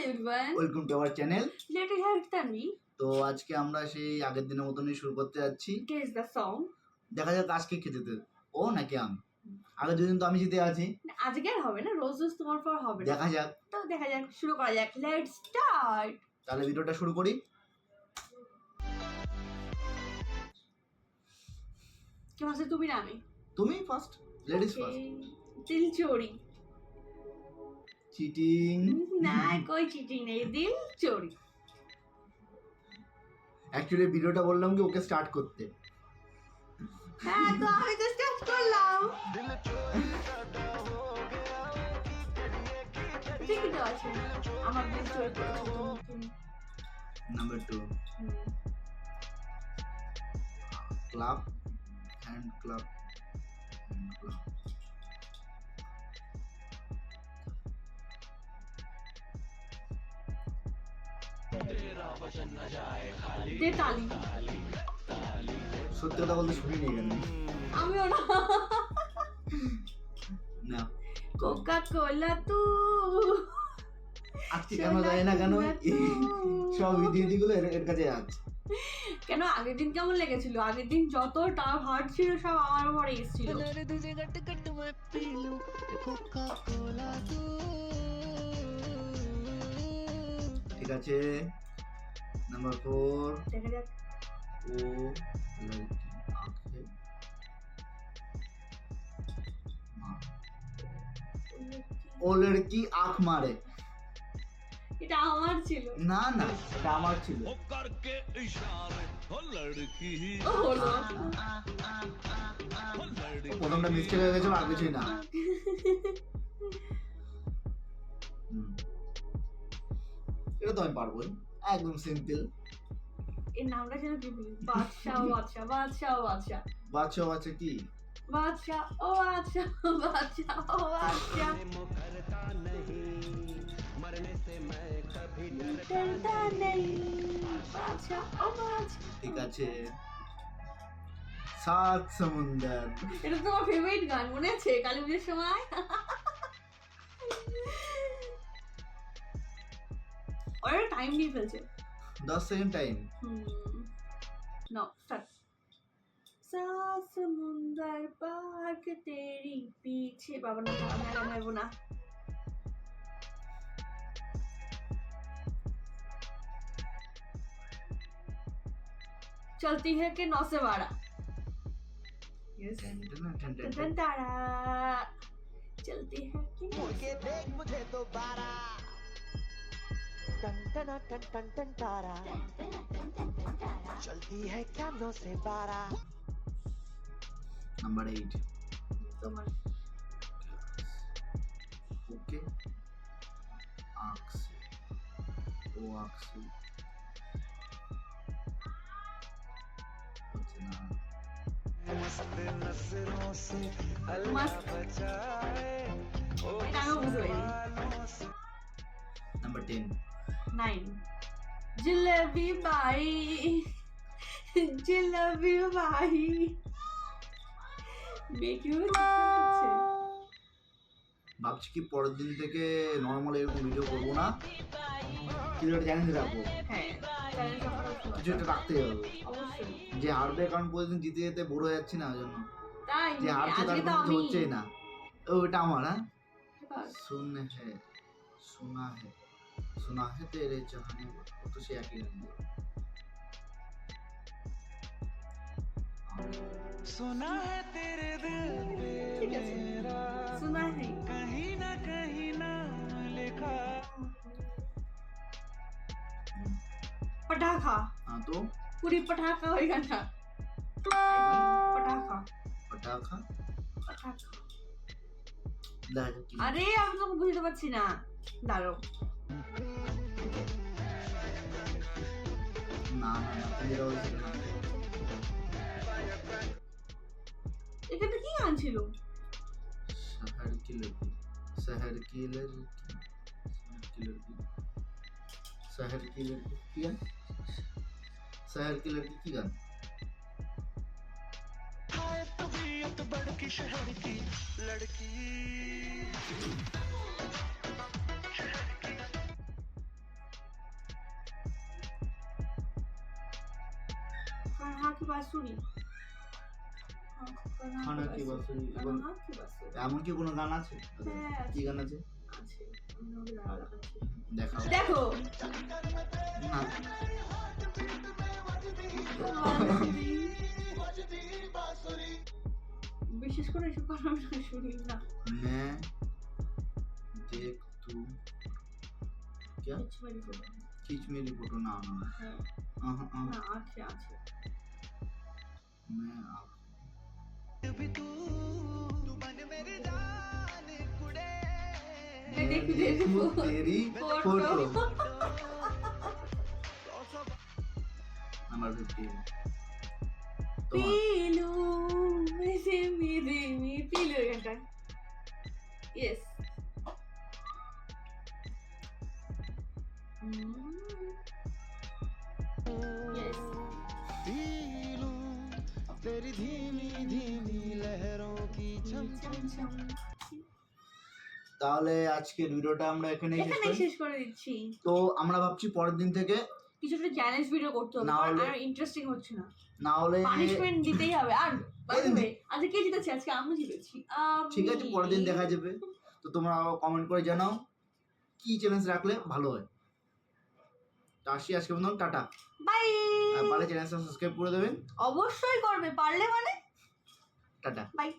everyone. Welcome to our channel. Later heard Tanvi. তো আজকে আমরা সেই আগের দিনের মতনই শুরু করতে যাচ্ছি। Guess the song. দেখা যাক আজকে কে জিতে, ও নাকি আমি। আগের দুদিন তো আমি জিতে আছি, আজকে আর হবে না, রোজ রোজ তোমার পর হবে না। দেখা যাক। তো দেখা যাক, শুরু করা যাক। Let's start. তাহলে ভিডিওটা শুরু করি। কি মাসে তুমি না আমি? তুমি ফার্স্ট, লেডিস ফার্স্ট। দিল চোরি। চিটিং না, কোই চিটিং নেই, দিল চোরি। অ্যাকচুয়ালি ভিডিওটা বললাম কি ওকে স্টার্ট করতে। হ্যাঁ, তো আমি তো স্টার্ট করলাম। ঠিকই তো আছে, আমার দিল চোরি করেছো তুমি। নাম্বার 2 ক্লাব হ্যান্ড ক্লাব দে তালি। সত্যি কথা বলতে শুনিনি এখানে। আমিও না। না কোকা কোলা তু। আজকে কেন যায় না, কেন সব ভিডিওগুলো এর কাছে আছে। কেন আগের দিন কেমন লেগেছিল? আগের দিন যত টাফ হার্ড ছিল সব আমার উপরে এসেছিল। ঠিক আছে, নাম্বার 4 দেখা যাক। ও লড়কি আঁখ মারে। এটা আমার ছিল। না না, এটা আমার ছিল। ও হলো। প্রথমটা মিস্টেক হয়ে গেছে, আর কিছুই না। এটা তো আমি পারবোই, একদম সিম্পল। এর নামটা ছিল কি? বাদশা ও বাদশা, বাদশা ও বাদশা। বাচ্চা বাচ্চা কি? বাদশা ও বাদশা, বাদশা ও বাদশা। ডরতা নেই, বাদশা ও বাদশা। ঠিক আছে, সাত সমুন্দর। এটা তোমার ফেভারিট গান, মনে আছে কালী পুজোর সময়? অনেক টাইম নিয়ে ফেলছে। 10 সেকেন্ড টাইম। Know start. सात समुंदर पार के तेरी पीछे बाबा ना मैं वो ना चलती है कि 9 से 12। यस टन तारा चलती है कि मुड़के देख मुझे दोबारा टन टन टन टन टन तारा चलती है क्या 9 से 12। নাম্বার 8 তোমার ওকে আকসি ও আকসি হচ্ছে না। मस्त এটা আমি বুঝতে পারিনি। নাম্বার 10 9 जिलेबी बाई जिलेबी बाई মেকিও হচ্ছে। ভাবছি কি পরের দিন থেকে নর্মাল এরকম ভিডিও করবো না, কিছু একটা চ্যালেঞ্জ রাখবো। হ্যাঁ, চ্যালেঞ্জ রাখা কিছু একটা রাখতেই হবে, অবশ্যই। যে হারবে, কারণ প্রতিদিন জিতে যেতে বোর হয়ে যাচ্ছি না, ওই জন্য। তাই যে হারছে তার আজকে তো কোনো কিছু আমি হচ্ছেই না। ওটা আমার, হ্যাঁ এবার सुना है तेरे चाहने वो तो से একই গান। सुना है तेरे दिल पे ঠিক আছে, सुना है कहीं ना लिखा। पटाखा। हाँ तो पूरी पटाखा हो गाना। पटाखा पटाखा पटाखा। দাঁড়া আরে আমি তো বুঝতে পারছি না, দাঁড়াও। না না না, তুমি বলছিলে না। এখানে কি গান ছিল? शहर की लड़की शहर की लड़की शहर की लड़की কি গান? शहर की लड़की কি গান? हाय तबीयत बड़की शहर की लड़की। কি বাঁশুরি? খানা কি বাঁশুরি? কানা কি বাঁশুরি? এমন কি কোনো গান আছে? হ্যাঁ, কি গান আছে? আছে। আমি তোমাকে দাঁড়াও দেখাচ্ছি। দেখাও। দেখো না বাঁশুরি। বিশেষ করে এসব গান আমি শুনি না। मैं देख तू क्या কিছু বাড়ি বলো। खींच मेरी फोटो ना ना হ্যাঁ, हाँ না আছে আছে। मैं आप भी तू बन मेरी जान कुड़े मैं देख देखूं तेरी फोटो नंबर 15 তোমার পিলু মেরে মেরে মে পিলু এটা ইয়েস ইয়েস पी लूं तेरी धीमी धीमी लहरों की छम छम তাহলে আজকের ভিডিওটা আমরা এখানেই শেষ এখানে করি শেষ করে দিচ্ছি। তো আমরা ভাবছি পরের দিন থেকে কিছু একটা চ্যালেঞ্জ ভিডিও করতে হবে না কারণ হলে- আর ইন্টারেস্টিং হচ্ছে না। না হলে পানিশমেন্ট দিতেই হবে। আর বাই দ্য ওয়ে আজকে কে জিতেছে? আজকে আমি জিতেছি। ঠিক আছে পরের দিন দেখা যাবে তো তোমরা কমেন্ট করে জানাও কি চ্যালেঞ্জ রাখলে ভালো হয় তো আসি আজকে বন্ধু টাটা বাই। আর পারলে চ্যানেলটা সাবস্ক্রাইব করে দেবেন অবশ্যই করবে পারলে মানে টাটা বাই।